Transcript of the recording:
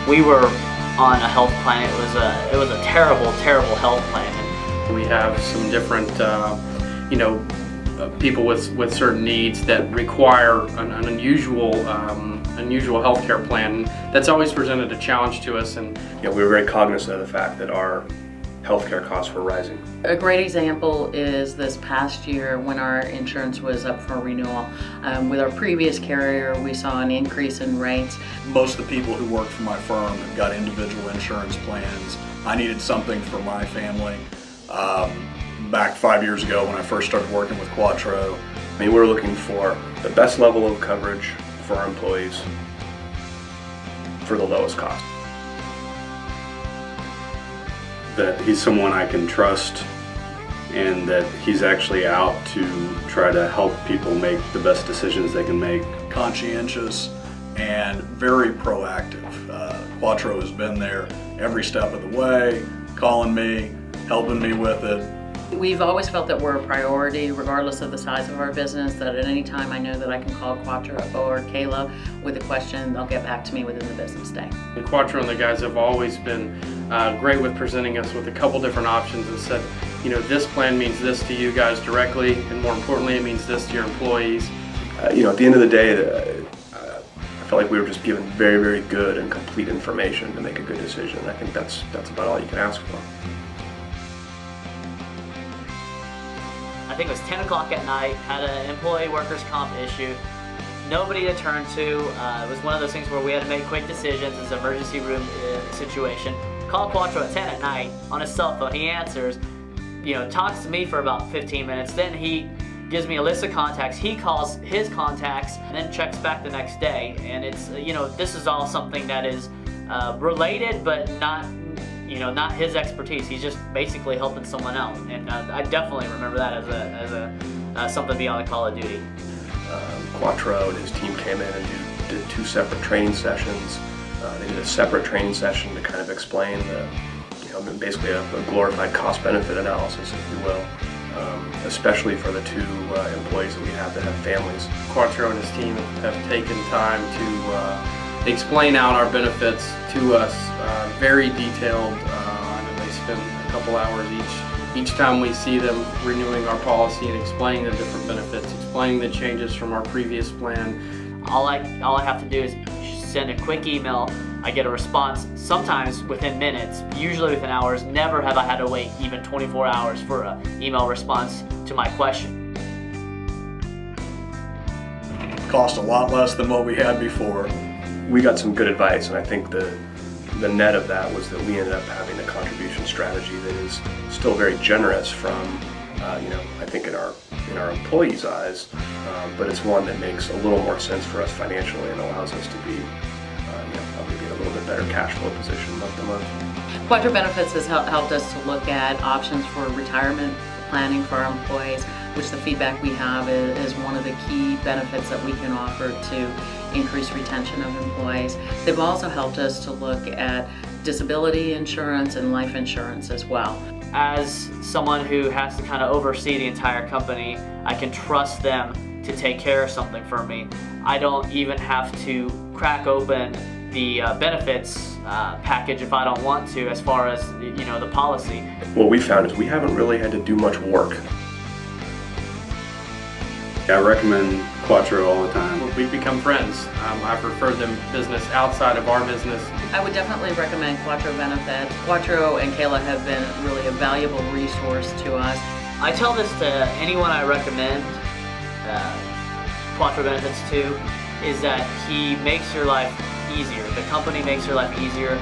We were on a health plan. It was a terrible, terrible health plan. We have some different, people with certain needs that require an unusual healthcare plan. That's always presented a challenge to us, and we were very cognizant of the fact that our healthcare costs were rising. A great example is this past year when our insurance was up for renewal. With our previous carrier, we saw an increase in rates. Most of the people who work for my firm have got individual insurance plans. I needed something for my family. Back 5 years ago when I first started working with Cuatro, We're looking for the best level of coverage for our employees for the lowest cost. That he's someone I can trust, and that he's actually out to try to help people make the best decisions they can make. conscientious and very proactive. Cuatro has been there every step of the way, calling me, helping me with it. We've always felt that we're a priority regardless of the size of our business, that at any time I know that I can call Cuatro or Kayla with a question, they'll get back to me within the business day. And Cuatro and the guys have always been great with presenting us with a couple different options and said, this plan means this to you guys directly, and more importantly, it means this to your employees. At the end of the day, I felt like we were just given very, very good and complete information to make a good decision. I think that's about all you can ask for. I think it was 10 o'clock at night, had an employee workers' comp issue, nobody to turn to. It was one of those things where we had to make quick decisions. It's an emergency room situation. Call Cuatro at 10 at night on his cell phone. He answers, talks to me for about 15 minutes. Then he gives me a list of contacts. He calls his contacts and then checks back the next day. And it's, this is all something that is related, but not his expertise. He's just basically helping someone out, and I definitely remember that as something beyond the call of duty. Cuatro and his team came in and did 2 separate training sessions. They did a separate training session to kind of explain basically a glorified cost-benefit analysis, if you will, especially for the 2 employees that we have that have families. Cuatro and his team have taken time to explain out our benefits to us, very detailed. I know they spend a couple hours each time we see them renewing our policy and explaining the different benefits, explaining the changes from our previous plan. All I have to do is send a quick email. I get a response, sometimes within minutes, usually within hours. Never have I had to wait even 24 hours for an email response to my question. Cost a lot less than what we had before. We got some good advice, and I think the net of that was that we ended up having a contribution strategy that is still very generous from, I think in our employees' eyes, but it's one that makes a little more sense for us financially and allows us to be, maybe in a little bit better cash flow position month to month. CuatroBenefits has helped us to look at options for retirement planning for our employees, which the feedback we have is one of the key benefits that we can offer to increase retention of employees. They've also helped us to look at disability insurance and life insurance as well. As someone who has to kind of oversee the entire company, I can trust them to take care of something for me. I don't even have to crack open the benefits package if I don't want to, as far as the policy. What we found is we haven't really had to do much work. I recommend Cuatro all the time. We've become friends. I've referred them business outside of our business. I would definitely recommend CuatroBenefits. Cuatro and Kayla have been really a valuable resource to us. I tell this to anyone I recommend CuatroBenefits to, is that he makes your life easier. The company makes your life easier.